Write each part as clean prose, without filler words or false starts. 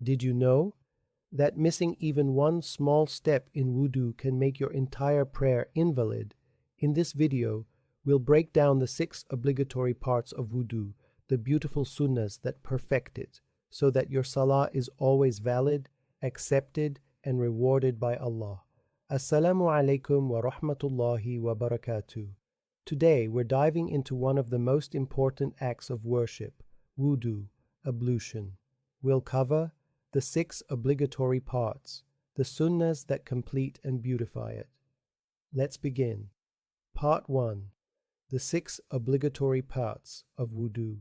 Did you know that missing even one small step in wudu can make your entire prayer invalid? In this video, we'll break down the 6 obligatory parts of wudu, the beautiful sunnahs that perfect it, so that your salah is always valid, accepted, and rewarded by Allah. Assalamu alaikum wa rahmatullahi wa barakatuh. Today, we're diving into one of the most important acts of worship, wudu, ablution. We'll cover the 6 obligatory parts, the sunnahs that complete and beautify it. Let's begin. Part 1. The 6 obligatory parts of wudu.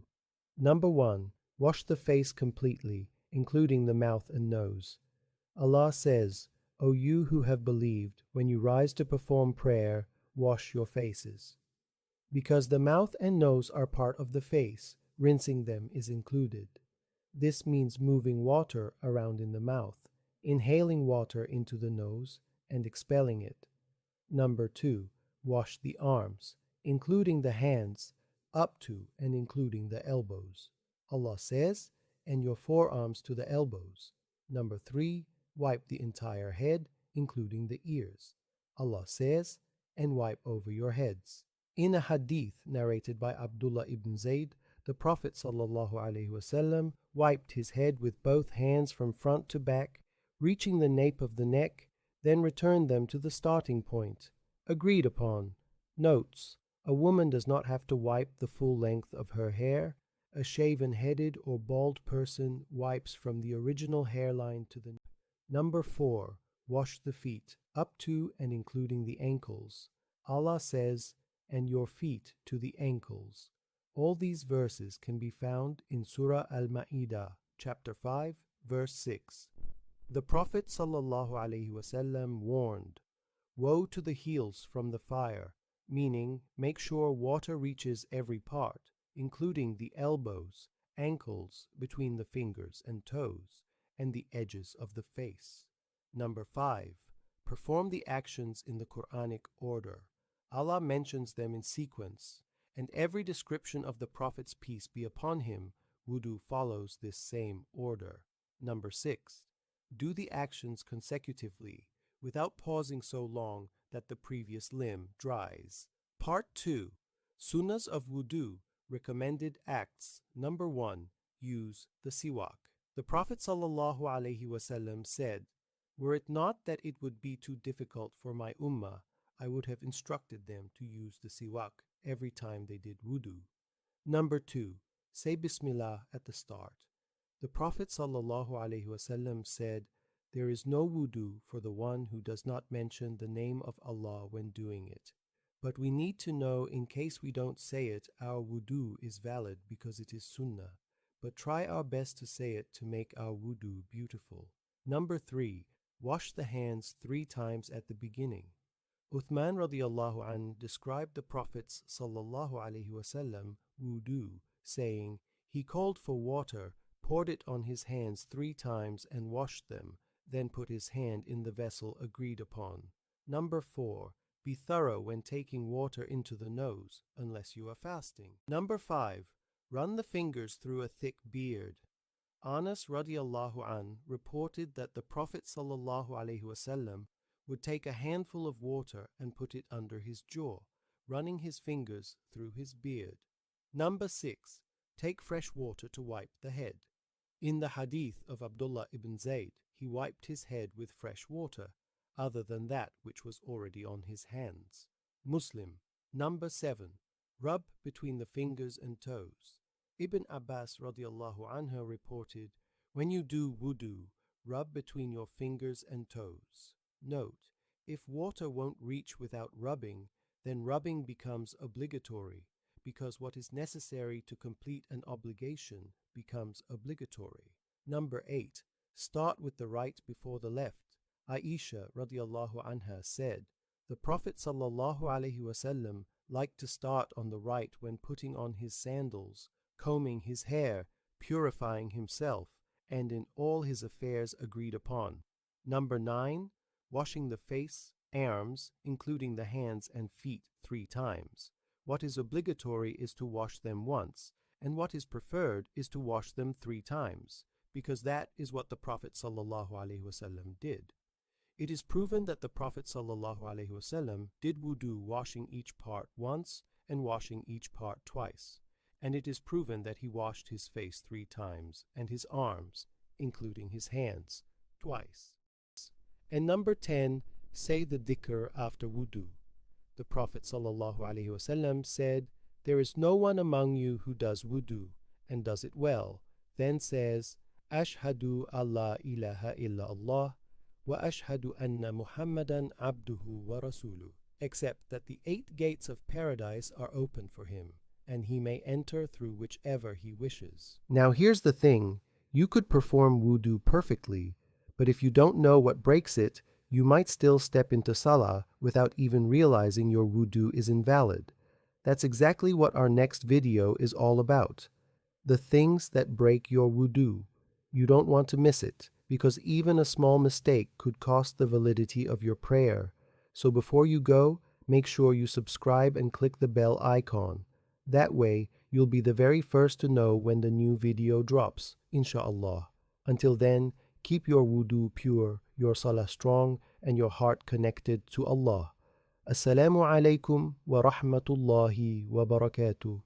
Number 1. Wash the face completely, including the mouth and nose. Allah says, "O you who have believed, when you rise to perform prayer, wash your faces." Because the mouth and nose are part of the face, rinsing them is included. This means moving water around in the mouth, inhaling water into the nose, and expelling it. Number 2. Wash the arms, including the hands, up to and including the elbows. Allah says, "and your forearms to the elbows." Number 3. Wipe the entire head, including the ears. Allah says, "and wipe over your heads." In a hadith narrated by Abdullah ibn Zayd, the Prophet ﷺ wiped his head with both hands from front to back, reaching the nape of the neck, then returned them to the starting point. Agreed upon. Notes: a woman does not have to wipe the full length of her hair. A shaven-headed or bald person wipes from the original hairline to the... Number 4. Wash the feet, up to and including the ankles. Allah says, "and your feet to the ankles." All these verses can be found in Surah Al-Ma'idah, chapter 5, verse 6. The Prophet ﷺ warned, "Woe to the heels from the fire," meaning make sure water reaches every part, including the elbows, ankles, between the fingers and toes, and the edges of the face. Number 5. Perform the actions in the Quranic order. Allah mentions them in sequence, and every description of the Prophet's peace be upon him, wudu follows this same order. Number 6. Do the actions consecutively, without pausing so long that the previous limb dries. Part 2. Sunnahs of wudu, recommended acts. Number 1. Use the siwak. The Prophet ﷺ said, "Were it not that it would be too difficult for my ummah, I would have instructed them to use the siwak every time they did wudu." Number 2. Say Bismillah at the start. The Prophet ﷺ said, "There is no wudu for the one who does not mention the name of Allah when doing it." But we need to know, in case we don't say it, our wudu is valid because it is sunnah. But try our best to say it to make our wudu beautiful. Number 3. Wash the hands 3 times at the beginning. Uthman radiallahu anh described the Prophet's ﷺ wudu, saying, "He called for water, poured it on his hands 3 times and washed them, then put his hand in the vessel agreed upon." Number 4. Be thorough when taking water into the nose, unless you are fasting. Number 5. Run the fingers through a thick beard. Anas radiallahu anh reported that the Prophet ﷺ would take a handful of water and put it under his jaw, running his fingers through his beard. Number 6. Take fresh water to wipe the head. In the hadith of Abdullah ibn Zayd, he wiped his head with fresh water, other than that which was already on his hands. Muslim. Number 7. Rub between the fingers and toes. Ibn Abbas radiallahu anhu reported, "When you do wudu, rub between your fingers and toes." Note: if water won't reach without rubbing, then rubbing becomes obligatory, because what is necessary to complete an obligation becomes obligatory. Number 8. Start with the right before the left. Aisha radiallahu anha said, "The Prophet ﷺ liked to start on the right when putting on his sandals, combing his hair, purifying himself, and in all his affairs agreed upon." Number 9. Washing the face, arms, including the hands and feet 3 times. What is obligatory is to wash them once, and what is preferred is to wash them 3 times. because that is what the Prophet ﷺ did. It is proven that the Prophet ﷺ did wudu, washing each part once and washing each part twice, and it is proven that he washed his face 3 times and his arms, including his hands, twice. And number 10, say the dhikr after wudu. The Prophet ﷺ said, "There is no one among you who does wudu and does it well, then says, Ashhadu alla ilaha illa Allah wa ashhadu anna Muhammadan abduhu wa rasuluh, except that the 8 gates of paradise are open for him, and he may enter through whichever he wishes." Now here's the thing, you could perform wudu perfectly, but if you don't know what breaks it, you might still step into salah without even realizing your wudu is invalid. That's exactly what our next video is all about. The things that break your wudu. You don't want to miss it, because even a small mistake could cost the validity of your prayer. So before you go, make sure you subscribe and click the bell icon. That way, you'll be the very first to know when the new video drops, inshaAllah. Until then, keep your wudu pure, your salah strong, and your heart connected to Allah. Assalamu alaikum wa rahmatullahi wa barakatuh.